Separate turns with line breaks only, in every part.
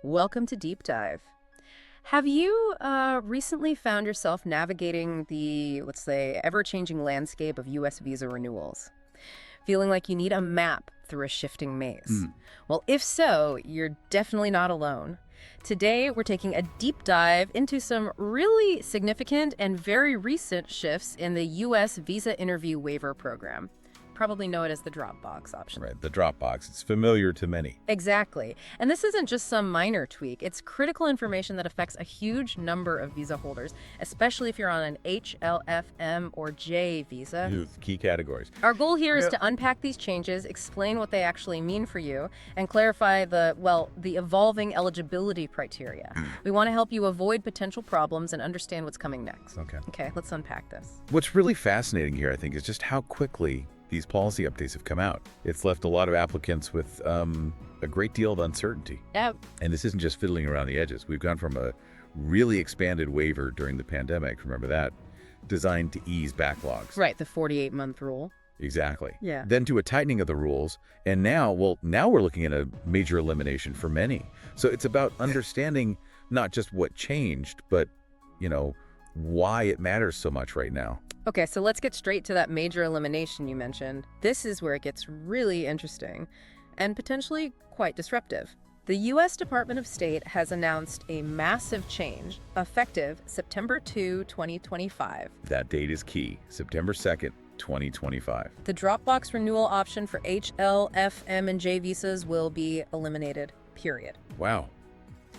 Welcome to Deep Dive. Have you recently found yourself navigating the, let's say, ever-changing landscape of U.S. visa renewals? Feeling like you need a map through a shifting maze? Well, if so, you're definitely not alone. Today, we're taking a deep dive into some really significant and very recent shifts in the U.S. visa interview waiver program. Probably know it as the Dropbox option.
Right, the Dropbox. It's familiar to many.
Exactly. And this isn't just some minor tweak. It's critical information that affects a huge number of visa holders, especially if you're on an HLFM or J visa.
Key categories.
Our goal here is to unpack these changes, explain what they actually mean for you, and clarify the evolving eligibility criteria. We want to help you avoid potential problems and understand what's coming next. Okay, let's unpack this.
What's really fascinating here, I think, is just how quickly these policy updates have come out. It's left a lot of applicants with a great deal of uncertainty.
Yep.
And this isn't just fiddling around the edges. We've gone from a really expanded waiver during the pandemic, remember that, designed to ease backlogs.
Right, the 48-month rule.
Exactly.
Yeah.
Then to a tightening of the rules, and now we're looking at a major elimination for many. So it's about understanding not just what changed, but, why it matters so much right now.
Okay, so let's get straight to that major elimination you mentioned. This is where it gets really interesting and potentially quite disruptive. The U.S. Department of State has announced a massive change effective September 2, 2025.
That date is key, September 2nd, 2025.
The Dropbox renewal option for HL, FM, and J visas will be eliminated, period.
Wow.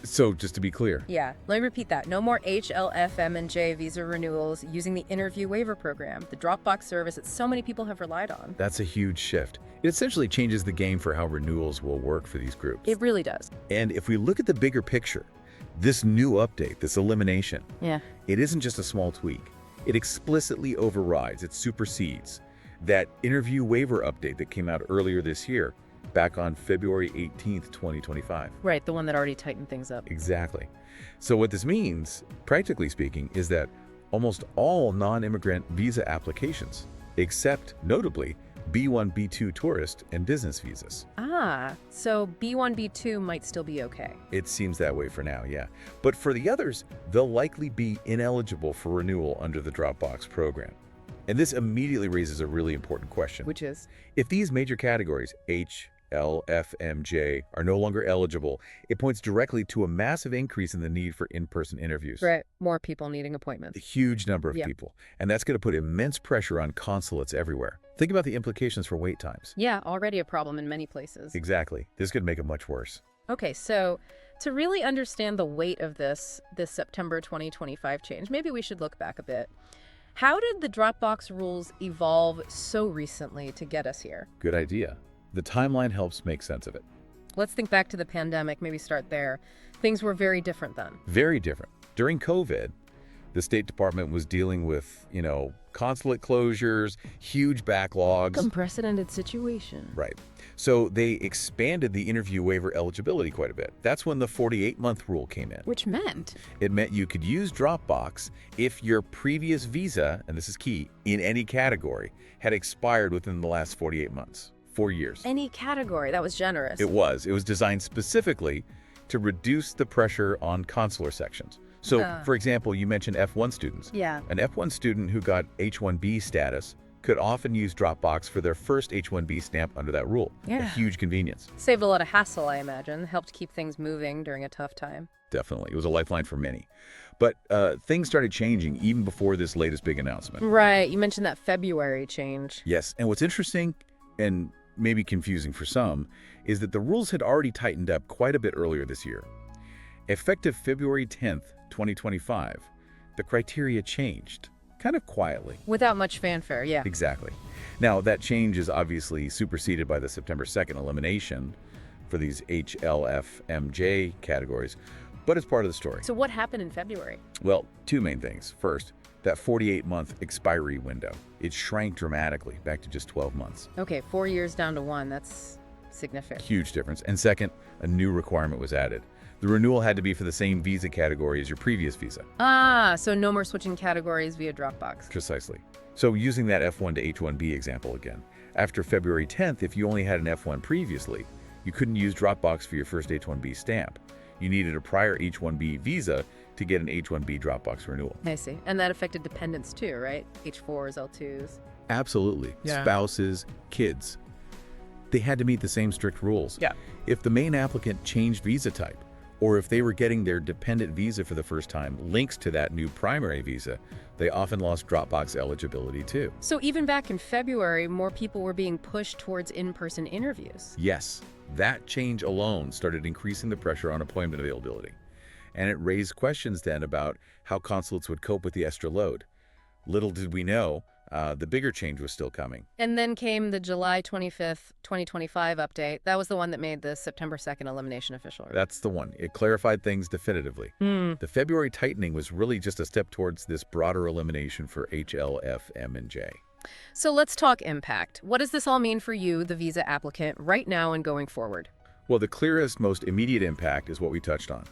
So just to be clear.
Yeah, let me repeat that. No more HL, FM, and J visa renewals using the interview waiver program, the Dropbox service that so many people have relied on.
That's a huge shift. It essentially changes the game for how renewals will work for these groups.
It really does.
And if we look at the bigger picture, this new update, this elimination, it isn't just a small tweak. It explicitly overrides, it supersedes that interview waiver update that came out earlier this year, back on February 18th, 2025.
Right, the one that already tightened things up.
Exactly. So what this means, practically speaking, is that almost all non-immigrant visa applications, except notably B1, B2 tourist and business visas.
So B1, B2 might still be okay.
It seems that way for now, yeah. But for the others, they'll likely be ineligible for renewal under the Dropbox program. And this immediately raises a really important question.
Which is?
If these major categories, H, L, F, M, J, are no longer eligible, it points directly to a massive increase in the need for in-person interviews.
Right, more people needing appointments.
A huge number of people. And that's going to put immense pressure on consulates everywhere. Think about the implications for wait times.
Yeah, already a problem in many places.
Exactly. This could make it much worse.
Okay, so to really understand the weight of this September 2025 change, maybe we should look back a bit. How did the Dropbox rules evolve so recently to get us here?
Good idea. The timeline helps make sense of it.
Let's think back to the pandemic, maybe start there. Things were very different then.
Very different. During COVID, the State Department was dealing with, consulate closures, huge backlogs.
Unprecedented situation.
Right. So they expanded the interview waiver eligibility quite a bit. That's when the 48-month rule came in.
Which meant?
It meant you could use Dropbox if your previous visa, and this is key, in any category, had expired within the last 48 months. 4 years.
Any category. That was generous.
It was. It was designed specifically to reduce the pressure on consular sections. So, for example, you mentioned F1 students.
Yeah.
An F1 student who got H-1B status could often use Dropbox for their first H-1B stamp under that rule.
Yeah.
A huge convenience.
Saved a lot of hassle, I imagine. Helped keep things moving during a tough time.
Definitely. It was a lifeline for many. But things started changing even before this latest big announcement.
Right. You mentioned that February change.
Yes. And what's interesting and maybe confusing for some is that the rules had already tightened up quite a bit earlier this year. Effective February 10th, 2025, the criteria changed, kind of quietly.
Without much fanfare, yeah.
Exactly. Now, that change is obviously superseded by the September 2nd elimination for these H, L, F, M, J categories, but it's part of the story.
So what happened in February?
Well, two main things. First, that 48-month expiry window. It shrank dramatically back to just 12 months.
Okay, 4 years down to 1. That's significant.
Huge difference. And second, a new requirement was added. The renewal had to be for the same visa category as your previous visa.
So no more switching categories via Dropbox.
Precisely. So using that F1 to H1B example again, after February 10th, if you only had an F1 previously, you couldn't use Dropbox for your first H1B stamp. You needed a prior H-1B visa to get an H-1B Dropbox renewal.
I see. And that affected dependents too, right? H-4s, L-2s.
Absolutely.
Yeah.
Spouses, kids. They had to meet the same strict rules.
Yeah.
If the main applicant changed visa type, or if they were getting their dependent visa for the first time links to that new primary visa, they often lost Dropbox eligibility too.
So even back in February, more people were being pushed towards in-person interviews.
Yes, that change alone started increasing the pressure on appointment availability. And it raised questions then about how consulates would cope with the extra load. Little did we know, the bigger change was still coming.
And then came the July 25th, 2025 update. That was the one that made the September 2nd elimination official. Right?
That's the one. It clarified things definitively. The February tightening was really just a step towards this broader elimination for H, L, F, M, and J.
So let's talk impact. What does this all mean for you, the visa applicant, right now and going forward?
Well, the clearest, most immediate impact is what we touched on.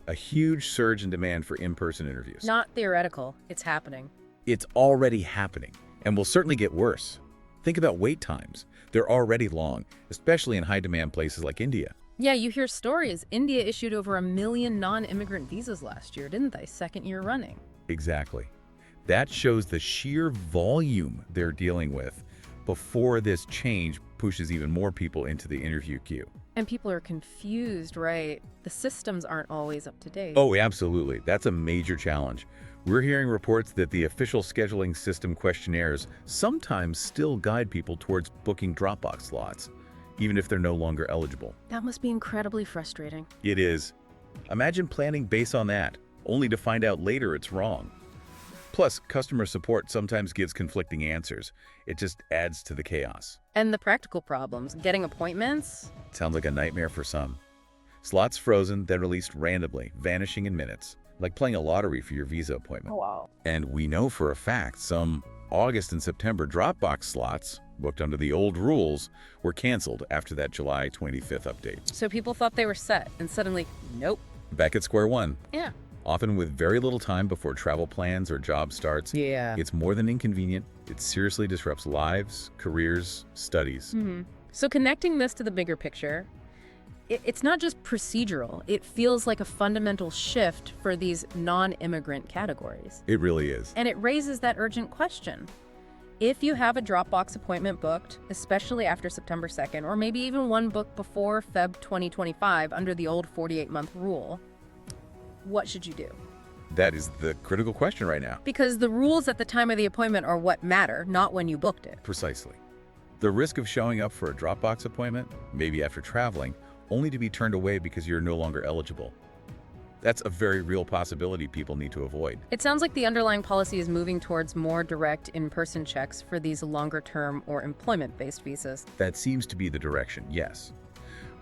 A huge surge in demand for in-person interviews.
Not theoretical. It's happening.
It's already happening, and will certainly get worse. Think about wait times. They're already long, especially in high-demand places like India.
Yeah, you hear stories. India issued over 1 million non-immigrant visas last year, didn't they? Second year running.
Exactly. That shows the sheer volume they're dealing with before this change pushes even more people into the interview queue.
And people are confused, right? The systems aren't always up to date.
Oh, absolutely. That's a major challenge. We're hearing reports that the official scheduling system questionnaires sometimes still guide people towards booking Dropbox slots, even if they're no longer eligible.
That must be incredibly frustrating.
It is. Imagine planning based on that, only to find out later it's wrong. Plus, customer support sometimes gives conflicting answers. It just adds to the chaos.
And the practical problems, getting appointments?
Sounds like a nightmare for some. Slots frozen, then released randomly, vanishing in minutes, like playing a lottery for your visa appointment.
Oh, wow.
And we know for a fact some August and September Dropbox slots, booked under the old rules, were canceled after that July 25th update.
So people thought they were set, and suddenly, nope.
Back at square one.
Yeah.
Often with very little time before travel plans or job starts.
Yeah.
It's more than inconvenient. It seriously disrupts lives, careers, studies.
So connecting this to the bigger picture, it's not just procedural. It feels like a fundamental shift for these non-immigrant categories.
It really is.
And it raises that urgent question. If you have a Dropbox appointment booked, especially after September 2nd, or maybe even one booked before Feb 2025 under the old 48-month rule, what should you do?
That is the critical question right now.
Because the rules at the time of the appointment are what matter, not when you booked it.
Precisely. The risk of showing up for a Dropbox appointment, maybe after traveling, only to be turned away because you're no longer eligible. That's a very real possibility people need to avoid.
It sounds like the underlying policy is moving towards more direct in-person checks for these longer-term or employment-based visas.
That seems to be the direction, yes.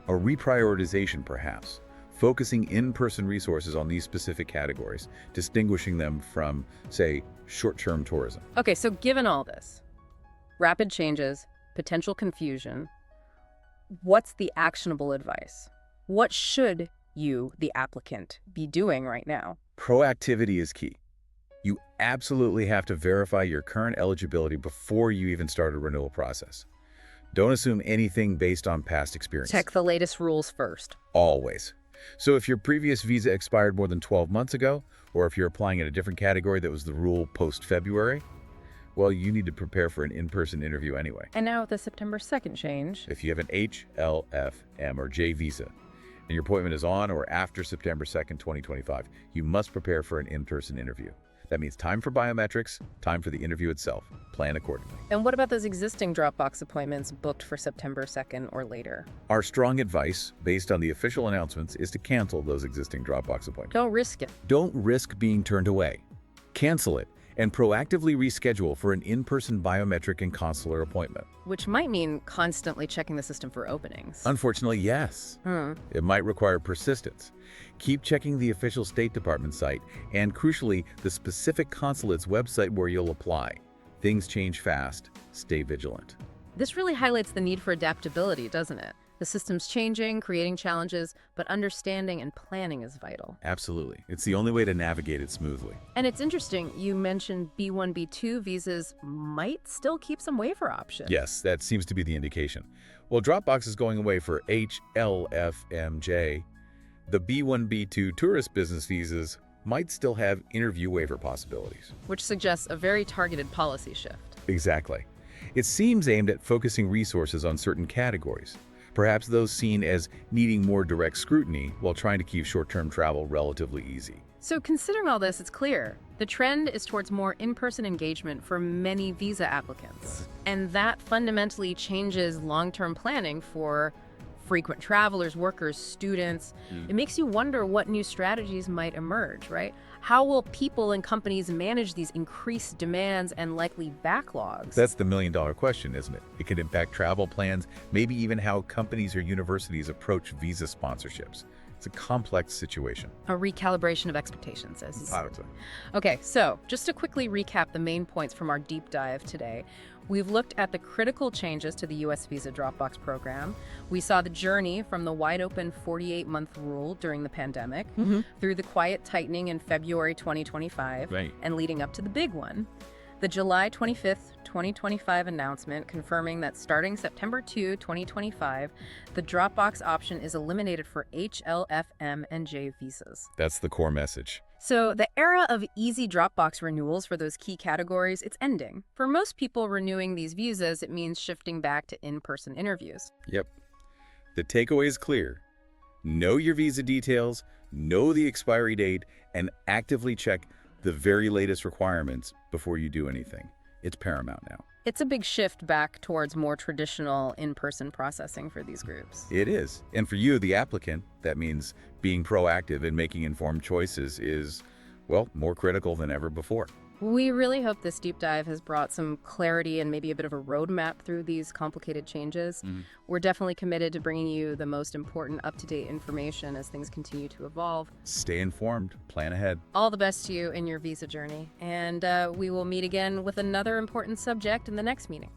A reprioritization, perhaps, focusing in-person resources on these specific categories, distinguishing them from, say, short-term tourism.
Okay, so given all this, rapid changes, potential confusion, what's the actionable advice? What should you, the applicant, be doing right now?
Proactivity is key. You absolutely have to verify your current eligibility before you even start a renewal process. Don't assume anything based on past experience.
Check the latest rules first.
Always. So if your previous visa expired more than 12 months ago, or if you're applying in a different category that was the rule post-February, well, you need to prepare for an in-person interview anyway.
And now with the September 2nd change,
If you have an H, L, F, M, or J visa, and your appointment is on or after September 2nd, 2025, you must prepare for an in-person interview. That means time for biometrics, time for the interview itself. Plan accordingly.
and what about those existing Dropbox appointments booked for September 2nd or later?
Our strong advice, based on the official announcements, is to cancel those existing Dropbox appointments.
Don't risk it.
Don't risk being turned away. Cancel it and proactively reschedule for an in-person biometric and consular appointment.
Which might mean constantly checking the system for openings.
Unfortunately, yes. It might require persistence. Keep checking the official State Department site and, crucially, the specific consulate's website where you'll apply. Things change fast. Stay vigilant.
This really highlights the need for adaptability, doesn't it? The system's changing, creating challenges, but understanding and planning is vital.
Absolutely. It's the only way to navigate it smoothly.
And it's interesting, you mentioned B1, B2 visas might still keep some waiver options.
Yes, that seems to be the indication. Well, Dropbox is going away for H, L, F, M, J. The B1, B2 tourist business visas might still have interview waiver possibilities.
Which suggests a very targeted policy shift.
Exactly. It seems aimed at focusing resources on certain categories, perhaps those seen as needing more direct scrutiny while trying to keep short-term travel relatively easy.
So considering all this, it's clear. The trend is towards more in-person engagement for many visa applicants. And that fundamentally changes long-term planning for frequent travelers, workers, students. It makes you wonder what new strategies might emerge, right? How will people and companies manage these increased demands and likely backlogs?
That's the million-dollar question, isn't it? It could impact travel plans, maybe even how companies or universities approach visa sponsorships. It's a complex situation.
A recalibration of expectations, as you said.
Obviously.
Okay, so just to quickly recap the main points from our deep dive today, we've looked at the critical changes to the U.S. Visa Dropbox program. We saw the journey from the wide-open 48-month rule during the pandemic through the quiet tightening in February 2025 and leading up to the big one. The July 25th, 2025 announcement confirming that starting September 2, 2025, the Dropbox option is eliminated for HLFM and J visas.
That's the core message.
So the era of easy Dropbox renewals for those key categories, it's ending. For most people renewing these visas, it means shifting back to in-person interviews.
Yep. The takeaway is clear. Know your visa details, know the expiry date, and actively check the very latest requirements before you do anything. It's paramount now.
It's a big shift back towards more traditional in-person processing for these groups.
It is. And for you, the applicant, that means being proactive and making informed choices is, well, more critical than ever before.
We really hope this deep dive has brought some clarity and maybe a bit of a roadmap through these complicated changes. We're definitely committed to bringing you the most important up-to-date information as things continue to evolve.
Stay informed, plan ahead.
All the best to you in your visa journey. And we will meet again with another important subject in the next meeting.